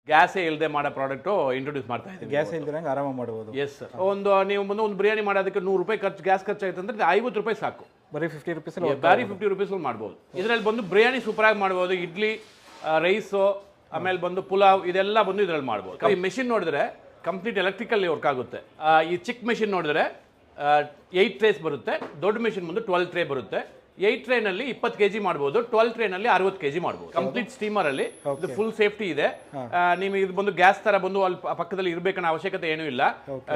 ಗ್ಯಾಸೇ ಇಲ್ಲದೆ ಮಾಡೋ product introduce ಮಾಡ್ತಾ ಇದ್ದೀವಿ. ಗ್ಯಾಸ್ ಇಲ್ದಿರಂಗೆ ಆರಾಮ ಮಾಡ್ಬೋದು. Yes sir. ನೀವು ಒಂದು ಬಿರಿಯಾನಿ ಮಾಡೋದಕ್ಕೆ 100 ರೂಪಾಯಿ ಖರ್ಚು ಗ್ಯಾಸ್ ಖರ್ಚಾಯ್ತು ಅಂದರೆ 50 ರೂಪಾಯಿ ಸಾಕು. ಬರೀ 50 ರುಪೀಸ್ ಬರೀ 50 ರೂಪೀಸ್ ಮಾಡ್ಬೋದು. ಇದರಲ್ಲಿ ಬಂದು ಬಿರಿಯಾನಿ ಸೂಪರಾಗಿ ಮಾಡ್ಬೋದು. ಇಡ್ಲಿ, ರೈಸು, ಆಮೇಲೆ ಬಂದು ಪುಲಾವ್ ಇದೆಲ್ಲ ಬಂದು ಇದರಲ್ಲಿ ಮಾಡ್ಬೋದು. ಈ ಮೆಷಿನ್ ನೋಡಿದ್ರೆ ಕಂಪ್ಲೀಟ್ ಎಲೆಕ್ಟ್ರಿಕಲ್ಲಿ ವರ್ಕ್ ಆಗುತ್ತೆ. ಈ ಚಿಕ್ಕ ಮೆಷಿನ್ ನೋಡಿದ್ರೆ 8 ಟ್ರೇಸ್ ಬರುತ್ತೆ. ದೊಡ್ಡ ಮೆಷಿನ್ ಬಂದು 12 ಟ್ರೇ ಬರುತ್ತೆ. 8 ಟ್ರೇನಲ್ಲಿ 20 kg ಮಾಡ್ಬೋದು. 12 ಟ್ರೇನಲ್ಲಿ 60 kg ಮಾಡ್ಬೋದು. ಕಂಪ್ಲೀಟ್ ಸ್ಟೀಮರ್ ಅಲ್ಲಿ ಇದು ಫುಲ್ ಸೇಫ್ಟಿ ಇದೆ. ನಿಮಗೆ ಇದು ಬಂದು ಗ್ಯಾಸ್ ತರ ಬಂದು ಅಲ್ಲಿ ಪಕ್ಕದಲ್ಲಿ ಇರಬೇಕನ್ನೋ ಅವಶ್ಯಕತೆ ಏನೂ ಇಲ್ಲ.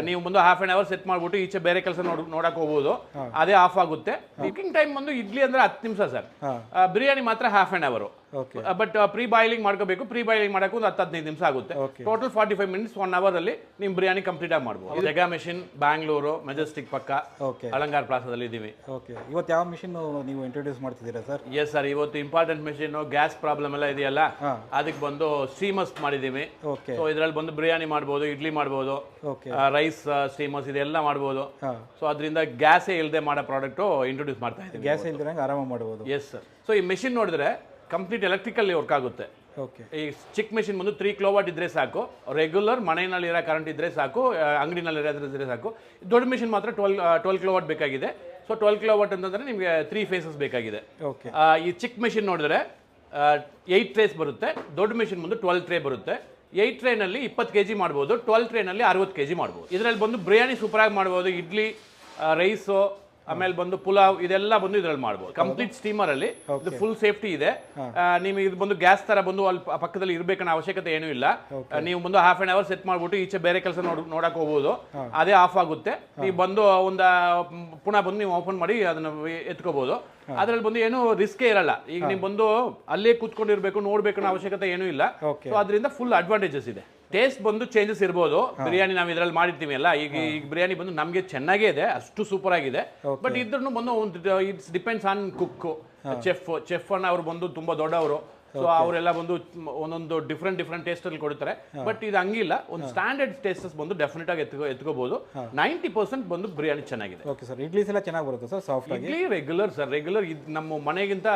ನೀವು ಬಂದು ಹಾಫ್ ಆನ್ ಅವರ್ ಸೆಟ್ ಮಾಡ್ಬಿಟ್ಟು ಈಚೆ ಬೇರೆ ಕೆಲಸ ನೋಡಕ್ ಹೋಗ್ಬೋದು. ಅದೇ ಆಫ್ ಆಗುತ್ತೆ. ಕುಕಿಂಗ್ ಟೈಮ್ ಬಂದು ಇಡ್ಲಿ ಅಂದ್ರೆ 10 ನಿಮಿಷ ಸರ್. ಬಿರಿಯಾನಿ ಮಾತ್ರ half an hour. But pre boiling ಮಾಡ್ಕೋಬೇಕು. ಪ್ರೀ ಬಾಯ್ಲಿಂಗ್ ಮಾಡಕ್ಕೆ ಒಂದು 10-15 ನಿಮಿಷ ಆಗುತ್ತೆ. ಟೋಟಲ್ 45 ಮಿನಿಟ್ಸ್ 1 ಅವರ್ ಅಲ್ಲಿ ನಿಮ್ ಬಿರಿಯಾನಿ ಕಂಪ್ಲೀಟ್ ಆಗಿ ಮಾಡ್ಬೋದು. ಜಗಾ ಮೆಷಿನ್ ಬ್ಯಾಂಗ್ಳೂರು ಮೆಜೆಸ್ಟಿಕ್ ಪಕ್ಕ ಅಲಂಗಾರ್ ಪ್ಲಾಸದಲ್ಲಿ ಇದೀವಿ. ಇವತ್ತು ಯಾವ ಮಿಷಿನ್ ನೀವು ಇಂಟ್ರೊಡ್ಯೂಸ್ ಮಾಡ್ತಿದ್ದೀರಾ ಸರ್? ಎಸ್ ಸರ್, ಇವತ್ತು ಇಂಪಾರ್ಟೆಂಟ್ ಮೆಷಿನ್ ಗ್ಯಾಸ್ ಪ್ರಾಬ್ಲಮ್ ಎಲ್ಲ ಇದೆಯಲ್ಲ, ಅದಕ್ಕೆ ಬಂದು ಸ್ಟೀಮರ್ಸ್ ಮಾಡಿದೀವಿ. ಸೊ ಇದರಲ್ಲಿ ಬಂದು ಬಿರಿಯಾನಿ ಮಾಡ್ಬೋದು, ಇಡ್ಲಿ ಮಾಡ್ಬೋದು, ರೈಸ್ ಸ್ಟೀಮರ್ಸ್ ಇದೆಲ್ಲ ಮಾಡ್ಬೋದು. ಸೊ ಅದರಿಂದ ಗ್ಯಾಸೇ ಇಲ್ಲದೆ ಮಾಡೋ ಪ್ರಾಡಕ್ಟ್ ಇಂಟ್ರೊಡ್ಯೂಸ್ ಮಾಡ್ತಾ ಇದ್ದೀವಿ. ಗ್ಯಾಸ್ ಇಲ್ದಿರಂಗೆ ಆರಾಮ ಮಾಡ್ಬೋದು. Yes sir. ಸೊ ಈ ಮೆಷಿನ್ ನೋಡಿದ್ರೆ ಕಂಪ್ಲೀಟ್ ಎಲೆಕ್ಟ್ರಿಕಲ್ಲಿ ವರ್ಕ್ ಆಗುತ್ತೆ. ಈ ಚಿಕ್ಕ ಮೆಷಿನ್ ಬಂದು 3 kW ಇದ್ರೆ ಸಾಕು. ರೆಗ್ಯುಲರ್ ಮನೆಯಲ್ಲಿ ಇರೋ ಕರೆಂಟ್ ಇದ್ರೆ ಸಾಕು, ಅಂಗಡಿನಲ್ಲಿ ಇದ್ರೆ ಸಾಕು. ದೊಡ್ಡ ಮೆಷಿನ್ ಮಾತ್ರ 12 kW ಬೇಕಾಗಿದೆ. ಸೊ 12 kW ಅಂತಂದ್ರೆ ನಿಮಗೆ 3 ಫೇಸಸ್ ಬೇಕಾಗಿದೆ. ಈ ಚಿಕ್ಕ ಮೆಷಿನ್ ನೋಡಿದ್ರೆ 8 ಟ್ರೇಸ್ ಬರುತ್ತೆ. ದೊಡ್ಡ ಮೆಷಿನ್ ಬಂದು 12 ಟ್ರೇ ಬರುತ್ತೆ. 8 ಟ್ರೇನಲ್ಲಿ 20 kg ಮಾಡ್ಬೋದು. 12 ಟ್ರೇನಲ್ಲಿ 60 kg ಮಾಡ್ಬೋದು. ಇದರಲ್ಲಿ ಬಂದು ಬಿರಿಯಾನಿ ಸೂಪರಾಗಿ ಮಾಡ್ಬೋದು. ಇಡ್ಲಿ, ರೈಸು, ಆಮೇಲೆ ಬಂದು ಪುಲಾವ್ ಇದೆಲ್ಲ ಬಂದು ಇದರಲ್ಲಿ ಮಾಡ್ಬೋದು. ಕಂಪ್ಲೀಟ್ ಸ್ಟೀಮರ್ ಅಲ್ಲಿ ಇದು ಫುಲ್ ಸೇಫ್ಟಿ ಇದೆ. ನಿಮಗೆ ಇದು ಬಂದು ಗ್ಯಾಸ್ ತರ ಬಂದು ಅಲ್ಲಿ ಪಕ್ಕದಲ್ಲಿ ಇರಬೇಕನ್ನೋ ಅವಶ್ಯಕತೆ ಏನೂ ಇಲ್ಲ. ನೀವು ಬಂದು ಹಾಫ್ ಆನ್ ಅವರ್ ಸೆಟ್ ಮಾಡ್ಬಿಟ್ಟು ಈಚೆ ಬೇರೆ ಕೆಲಸ ನೋಡಕ್ ಹೋಗ್ಬೋದು. ಅದೇ ಆಫ್ ಆಗುತ್ತೆ. ನೀವು ಬಂದು ಪುನಃ ಬಂದು ನೀವು ಓಪನ್ ಮಾಡಿ ಅದನ್ನ ಎತ್ಕೋಬಹುದು. ಅದ್ರಲ್ಲಿ ಬಂದು ಏನು ರಿಸ್ಕೇ ಇರಲ್ಲ. ಈಗ ನೀವು ಬಂದು ಅಲ್ಲೇ ಕೂತ್ಕೊಂಡಿರ್ಬೇಕು ನೋಡ್ಬೇಕನ್ನೋ ಅವಶ್ಯಕತೆ ಏನೂ ಇಲ್ಲ. ಸೊ ಅದರಿಂದ ಫುಲ್ ಅಡ್ವಾಂಟೇಜಸ್ ಇದೆ. ಟೇಸ್ಟ್ ಬಂದು ಚೇಂಜಸ್ ಇರ್ಬೋದು. ಬಿರಿಯಾನಿ ನಾವು ಇದರಲ್ಲಿ ಮಾಡಿರ್ತೀವಿ ಅಲ್ಲ, ಈಗ ಬಿರಿಯಾನಿ ಬಂದು ನಮಗೆ ಚೆನ್ನಾಗೇ ಇದೆ, ಅಷ್ಟು ಸೂಪರ್ ಆಗಿದೆ. ಬಟ್ ಇದ್ರೂ ಬಂದು it's depends on cook, chef ಅನ್ನ ಅವ್ರು ಬಂದು ತುಂಬಾ ದೊಡ್ಡವರು. ಸೊ ಅವರೆಲ್ಲ ಬಂದು ಒಂದೊಂದು ಡಿಫ್ರೆಂಟ್ ಟೇಸ್ಟ್ ಅಲ್ಲಿ ಕೊಡ್ತಾರೆ. ಬಟ್ ಇದು ಹಂಗಿಲ್ಲ, ಒಂದು ಸ್ಟ್ಯಾಂಡರ್ಡ್ ಟೇಸ್ಟಸ್ ಬಂದು ಡೆಫಿನೆಟ್ ಆಗಿ ಎತ್ಕೋಬಹುದು. 90% ಬಂದು ಬಿರಿಯಾನಿ ಚೆನ್ನಾಗಿದೆ. Okay sir. ಇಡ್ಲಿ ಎಲ್ಲ ಚೆನ್ನಾಗಿ ಬರುತ್ತೆ ಸರ್, ಸಾಫ್ಟ್ ಆಗಿ. ಇಡ್ಲಿ ರೆಗ್ಯುಲರ್ ಸರ್, ರೆಗ್ಯುಲರ್ ನಮ್ಮ ಮನೆಗಿಂತ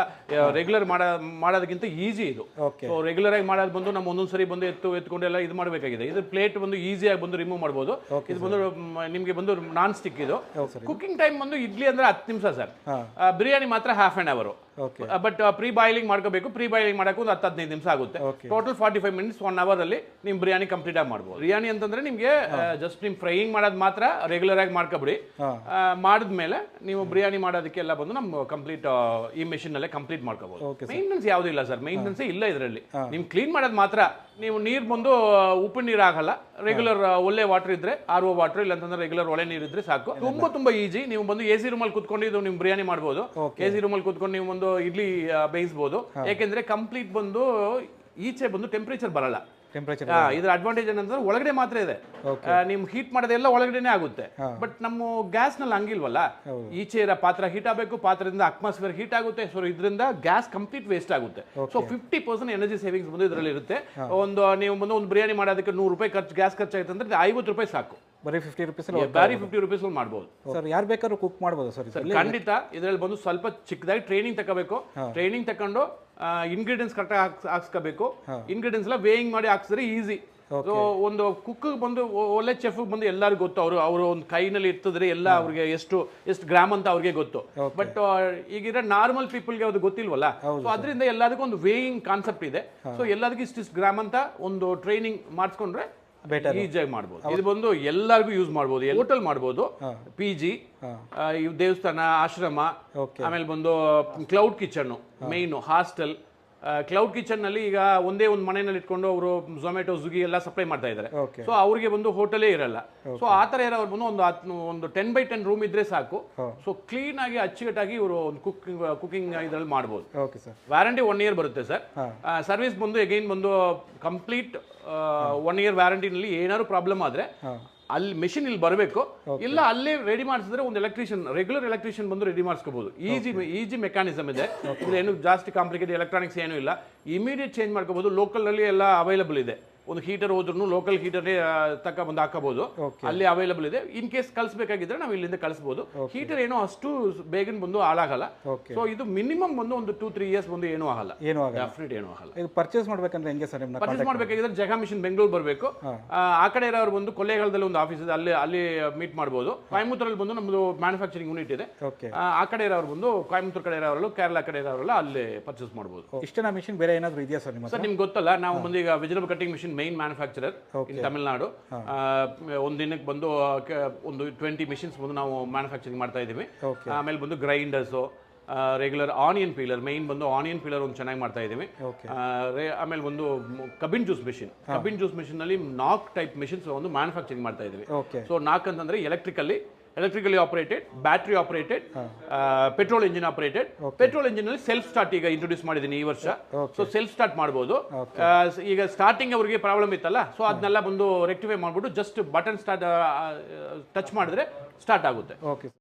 ರೆಗ್ಯುಲರ್ ಮಾಡೋದಕ್ಕಿಂತ ಈಸಿ ಇದು. ಸೊ ರೆಗ್ಯುಲರ್ ಆಗಿ ಮಾಡೋದು ಬಂದು ನಮ್ಮ ಒಂದೊಂದ್ಸರಿ ಬಂದು ಎತ್ಕೊಂಡು ಎಲ್ಲ ಇದು ಮಾಡಬೇಕಾಗಿದೆ. ಇದು ಪ್ಲೇಟ್ ಬಂದು ಈಸಿಯಾಗಿ ಬಂದು ರಿಮೂವ್ ಮಾಡಬಹುದು. ಇದು ಬಂದು ನಿಮಗೆ ಬಂದು ನಾನ್ ಸ್ಟಿಕ್. ಇದು ಕುಕಿಂಗ್ ಟೈಮ್ ಬಂದು ಇಡ್ಲಿ ಅಂದ್ರೆ 10 ನಿಮಿಷ ಸರ್. ಬಿರಿಯಾನಿ ಮಾತ್ರ half an hour. But pre boiling ಮಾಡ್ಕೋಬೇಕು. ಪ್ರೀ ಬಾಯ್ಲಿಂಗ್ ಮಾಡಕ್ಕೆ ಒಂದು 10-15 ನಿಮಿಷ ಆಗುತ್ತೆ. ಟೋಟಲ್ 45 ಮಿನಿಟ್ಸ್ 1 ಅವರ್ ಅಲ್ಲಿ ನಿಮ್ ಬಿರಿಯಾನಿ ಕಂಪ್ಲೀಟ್ ಆಗಿ ಮಾಡ್ಬೋದು. ಬಿರಿಯಾನಿ ಅಂತಂದ್ರೆ ನಿಮ್ಗೆ ಜಸ್ಟ್ ನಿಮ್ ಫ್ರೈಯಿಂಗ್ ಮಾಡೋದು ಮಾತ್ರ ರೆಗ್ಯುಲರ್ ಆಗಿ ಮಾಡ್ಕೊಬಿಡಿ. ಮಾಡಿದ್ಮೇಲೆ ನೀವು ಬಿರಿಯಾನಿ ಮಾಡೋದಕ್ಕೆಲ್ಲ ಬಂದು ನಮ್ಮ ಕಂಪ್ಲೀಟ್ ಈ ಮೆಷಿನ್ ಅಲ್ಲೇ ಕಂಪ್ಲೀಟ್ ಮಾಡ್ಕೋಬಹುದು. ಮೇಂಟೆನೆನ್ಸ್ ಯಾವ್ದು ಇಲ್ಲ ಸರ್, ಮೇಂಟೆನೆನ್ಸ್ ಇಲ್ಲ ಇದರಲ್ಲಿ. ನಿಮ್ ಕ್ಲೀನ್ ಮಾಡೋದು ಮಾತ್ರ. ನೀವು ನೀರು ಬಂದು ಉಪ್ಪು ನೀರು ಆಗಲ್ಲ. ರೆಗ್ಯುಲರ್ ಒಳ್ಳೆ ವಾಟರ್ ಇದ್ರೆ RO ವಾಟರ್, ಇಲ್ಲ ಅಂತಂದ್ರೆ ರೆಗ್ಯುಲರ್ ಒಳ್ಳೆ ನೀರು ಇದ್ರೆ ಸಾಕು. ತುಂಬಾ ಈಜಿ. ನೀವು ಬಂದು AC ರೂಮಲ್ಲಿ ಕುತ್ಕೊಂಡು ಇದು ನಿಮ್ ಬಿರಿಯಾನಿ ಮಾಡ್ಬೋದು. AC ರೂಮಲ್ಲಿ ಕುತ್ಕೊಂಡು ನೀವು ಒಂದು ಇಡ್ಲಿ ಬೇಯಿಸಬಹುದು. ಯಾಕೆಂದ್ರೆ ಕಂಪ್ಲೀಟ್ ಬಂದು ಈಚೆ ಬಂದು ಟೆಂಪರೇಚರ್ ಬರಲ್ಲ. ಇದ್ರ ಅಡ್ವಾಂಟೇಜ್ ಏನಂದ್ರೆ ಒಳಗಡೆ ಮಾತ್ರ ಇದೆ. ನಿಮ್ ಹೀಟ್ ಮಾಡೋದೆಲ್ಲ ಒಳಗಡೆನೆ ಆಗುತ್ತೆ. ಬಟ್ ನಮ್ಮ ಗ್ಯಾಸ್ ನಲ್ಲಿ ಹಂಗಿಲ್ವಲ್ಲ. ಈಚೆ ಇರೋ ಪಾತ್ರ ಹೀಟ್ ಆಗಬೇಕು, ಪಾತ್ರದಿಂದ ಅಟ್ಮಾಸ್ಫಿಯರ್ ಹೀಟ್ ಆಗುತ್ತೆ. ಸೊ ಇದರಿಂದ ಗ್ಯಾಸ್ ಕಂಪ್ಲೀಟ್ ವೇಸ್ಟ್ ಆಗುತ್ತೆ. ಸೊ 50% ಎನರ್ಜಿ ಸೇವಿಂಗ್ಸ್ ಬಂದು ಇದರಲ್ಲಿ ಇರುತ್ತೆ. ನೀವು ಬಂದು ಒಂದು ಬಿರಿಯಾನಿ ಮಾಡೋದಕ್ಕೆ 100 ರೂಪಾಯಿ ಗ್ಯಾಸ್ ಖರ್ಚಾಯ್ತು ಅಂದ್ರೆ 50 ರೂಪಾಯಿ ಸಾಕು. ಬರೀ 50 ರುಪೀಸ್ ಬರೀ 50 ರೂಪೀಸ್ ಮಾಡ್ಬೋದು ಸರ್. ಯಾರು ಬೇಕಾದ್ರೂ ಕುಕ್ ಮಾಡ್ಬೋದು ಸರ್? ಖಂಡಿತ. ಇದರಲ್ಲಿ ಬಂದು ಸ್ವಲ್ಪ ಚಿಕ್ಕದಾಗಿ ಟ್ರೈನಿಂಗ್ ತಗೋಬೇಕು. ಟ್ರೈನಿಂಗ್ ತಕೊಂಡು ಇಂಗ್ರೀಡಿಯೆಂಟ್ಸ್ ಕರೆಕ್ಟ್ ಹಾಕ್ಸ್ಕೋಬೇಕು. ಇಂಗ್ರೀಡಿಯೆಂಟ್ಸ್ ಎಲ್ಲ ವೇಯಿಂಗ್ ಮಾಡಿ ಹಾಕ್ಸಿದ್ರೆ ಈಸಿ. ಒಂದು ಕುಕ್ ಬಂದು ಒಳ್ಳೆ ಚೆಫ್ ಬಂದು ಎಲ್ಲರಿಗೂ ಗೊತ್ತು. ಅವರು ಒಂದು ಕೈನಲ್ಲಿ ಇರ್ತದ್ರೆ ಎಲ್ಲ ಅವ್ರಿಗೆ ಎಷ್ಟು ಗ್ರಾಮ್ ಅಂತ ಅವ್ರಿಗೆ ಗೊತ್ತು. ಬಟ್ ಈಗಿರೋ ನಾರ್ಮಲ್ ಪೀಪಲ್ಗೆ ಅದು ಗೊತ್ತಿಲ್ವಲ್ಲ. ಸೊ ಅದರಿಂದ ಎಲ್ಲದಕ್ಕೂ ಒಂದು ವೇಯಿಂಗ್ ಕಾನ್ಸೆಪ್ಟ್ ಇದೆ. ಸೊ ಎಲ್ಲದಕ್ಕೂ ಇಷ್ಟಿಷ್ಟು ಗ್ರಾಮ್ ಅಂತ ಒಂದು ಟ್ರೈನಿಂಗ್ ಮಾಡಿಸ್ಕೊಂಡ್ರೆ ಈಸಿಯಾಗಿ ಮಾಡ್ಬೋದು. ಇದು ಬಂದು ಎಲ್ಲರಿಗೂ ಯೂಸ್ ಮಾಡ್ಬೋದು. ಹೋಟೆಲ್ ಮಾಡ್ಬೋದು, PG, ದೇವಸ್ಥಾನ, ಆಶ್ರಮ, ಆಮೇಲೆ ಬಂದು cloud kitchen, main hostel. Cloud kitchen ನಲ್ಲಿ ಈಗ ಒಂದೇ ಒಂದು ಮನೆಯಲ್ಲಿ ಇಟ್ಕೊಂಡು ಅವರು ಝೊಮ್ಯಾಟೊ, ಸ್ವಿಗ್ಗಿ ಎಲ್ಲ ಸಪ್ಲೈ ಮಾಡ್ತಾ ಇದ್ದಾರೆ. ಸೊ ಅವ್ರಿಗೆ ಬಂದು ಹೋಟೆಲೇ ಇರಲ್ಲ. ಸೊ ಆ ತರ ಇರೋರು ಬಂದು ಒಂದು 10x10 ರೂಮ್ ಇದ್ರೆ ಸಾಕು. ಸೊ ಕ್ಲೀನ್ ಆಗಿ ಅಚ್ಚುಕಟ್ಟಾಗಿ ಇವರು ಒಂದು ಕುಕಿಂಗ್ ಇದ್ರಲ್ಲಿ ಮಾಡ್ಬೋದು. ವ್ಯಾರಂಟಿ 1 ಇಯರ್ ಬರುತ್ತೆ ಸರ್. ಸರ್ವಿಸ್ ಬಂದು ಅಗೈನ್ ಬಂದು ಕಂಪ್ಲೀಟ್ 1 ಇಯರ್ ವ್ಯಾರಂಟಿನಲ್ಲಿ ಏನಾದ್ರು ಪ್ರಾಬ್ಲಮ್ ಆದ್ರೆ ಅಲ್ಲಿ ಮೆಷಿನ್ ಇಲ್ಲಿ ಬರಬೇಕು. ಇಲ್ಲ ಅಲ್ಲೇ ರೆಡಿ ಮಾಡಿಸಿದ್ರೆ ಒಂದು ರೆಗ್ಯುಲರ್ ಎಲೆಕ್ಟ್ರಿಷಿಯನ್ ಬಂದು ರೆಡಿ ಮಾಡಿಸ್ಕೋಬಹುದು. ಈಜಿ ಮೆಕ್ಯಾನಿಸಮ್ ಇದೆ. ಏನು ಜಾಸ್ತಿ ಕಾಂಪ್ಲಿಕೇಟೆಡ್ ಎಲೆಕ್ಟ್ರಾನಿಕ್ಸ್ ಏನೂ ಇಲ್ಲ. ಇಮಿಡಿಯೇಟ್ ಚೇಂಜ್ ಮಾಡ್ಕೋಬಹುದು. ಲೋಕಲ್ ನಲ್ಲಿ ಎಲ್ಲ ಅವೈಲಬಲ್ ಇದೆ. ಒಂದು ಹೀಟರ್ ಹೋದ್ರೂ ಲೋಕಲ್ ಹೀಟರ್ ತಕ್ಕ ಬಂದು ಹಾಕಬಹುದು, ಅಲ್ಲಿ ಅವೈಲಬಲ್ ಇದೆ. ಇನ್ ಕೇಸ್ ಕಳಿಸ್ಬೇಕಾಗಿದ್ರೆ ನಾವು ಇಲ್ಲಿಂದ ಕಳಿಸಬಹುದು. ಹೀಟರ್ ಏನೋ ಅಷ್ಟು ಬೇಗನೆ ಬಂದು ಹಾಳಾಗಲ್ಲ. ಸೊ ಇದು ಮಿನಿಮಮ್ ಬಂದು ಒಂದು 2-3 ಇಯರ್ಸ್ ಬಂದು ಏನೂ ಆಗಲ್ಲ, ಏನೂ ಆಗಲ್ಲ. ಡೆಫಿನೆಟ್ ಏನೂ ಆಗಲ್ಲ. ಇದು ಪರ್ಚೇಸ್ ಮಾಡ್ಬೇಕಂದ್ರೆ ಹೆಂಗೆ ಸರ್ ನಿಮ್ಮನ್ನ ಪರ್ಚೇಸ್ ಮಾಡಬೇಕಾಗಿದ್ರೆ ಜಗಾ ಮಿಷನ್ ಬೆಂಗಳೂರು ಬರಬೇಕು. ಆ ಕಡೆ ಇರೋರು ಬಂದು ಕೊಳ್ಳೇಗಾಲದಲ್ಲಿ ಒಂದು ಆಫೀಸ್ ಇದೆ, ಅಲ್ಲಿ ಮೀಟ್ ಮಾಡಬಹುದು. ಕೊಯಮತ್ತೂರಲ್ಲಿ ಬಂದು ನಮ್ಮದು ಮ್ಯಾನುಫ್ಯಾಕ್ಚರಿಂಗ್ ಯೂನಿಟ್ ಇದೆ. ಓಕೆ. ಆ ಕಡೆ ಇರೋರು ಬಂದು ಕೊಯಮತ್ತೂರು ಕಡೆ ಇರೋರು, ಕೇರಳ ಕಡೆ ಇರೋರೆಲ್ಲ ಅಲ್ಲಿ ಪರ್ಚೇಸ್ ಮಾಡಬಹುದು. ಇಷ್ಟೇನಾ ಮಿಷನ್, ಬೇರೆ ಏನಾದರೂ ಇದೆಯಾ ಸರ್ ನಿಮ್ಮ? ಸರ್ ನಿಮ್ಗೆ ಗೊತ್ತಲ್ಲ, ನಾವು ಬಂದು ಈಗ vegetable cutting mission main manufacturer ಇನ್ ತಮಿಳ್ನಾಡು. ಒಂದು ದಿನಕ್ಕೆ ಬಂದು ಒಂದು 20 ಮಿಷನ್ಸ್ ಬಂದು ನಾವು ಮ್ಯಾನುಫ್ಯಾಕ್ಚರಿಂಗ್ ಮಾಡ್ತಾ ಇದ್ದೀವಿ. ಆಮೇಲೆ ಬಂದು ಗ್ರೈಂಡರ್ಸು, ರೆಗ್ಯುಲರ್ ಆನಿಯನ್ ಪೀಲರ್, ಮೈನ್ ಬಂದು ಆನಿಯನ್ ಪೀಲರ್ ಒಂದು ಚೆನ್ನಾಗಿ ಮಾಡ್ತಾ ಇದ್ದೀವಿ. ಆಮೇಲೆ ಒಂದು ಕಬ್ಬಿನ್ ಜ್ಯೂಸ್ ಮಿಷಿನ್ ನಲ್ಲಿ ನಾಕ್ ಟೈಪ್ ಮಿಷನ್ಸ್ ಒಂದು ಮ್ಯಾನುಫ್ಯಾಕ್ಚರಿಂಗ್ ಮಾಡ್ತಾ ಇದ್ದೀವಿ. ಸೊ ನಾಕ್ ಅಂತಂದ್ರೆ electrically operated, battery operated, petrol engine operated. Petrol engine ನಲ್ಲಿ ಸೆಲ್ಫ್ ಸ್ಟಾರ್ಟ್ ಈಗ ಇಂಟ್ರೊಡ್ಯೂಸ್ ಮಾಡಿದ್ದೀನಿ ಈ ವರ್ಷ. ಸೊ ಸೆಲ್ಫ್ ಸ್ಟಾರ್ಟ್ ಮಾಡಬಹುದು. ಈಗ ಸ್ಟಾರ್ಟಿಂಗ್ ಅವರಿಗೆ ಪ್ರಾಬ್ಲಮ್ ಇತ್ತಲ್ಲ, ಸೊ ಅದನ್ನೆಲ್ಲ ಬಂದು ರೆಕ್ಟಿಫೈ ಮಾಡ್ಬಿಟ್ಟು ಜಸ್ಟ್ ಬಟನ್ ಸ್ಟಾರ್ಟ್ ಟಚ್ ಮಾಡಿದ್ರೆ ಸ್ಟಾರ್ಟ್ ಆಗುತ್ತೆ. ಓಕೆ.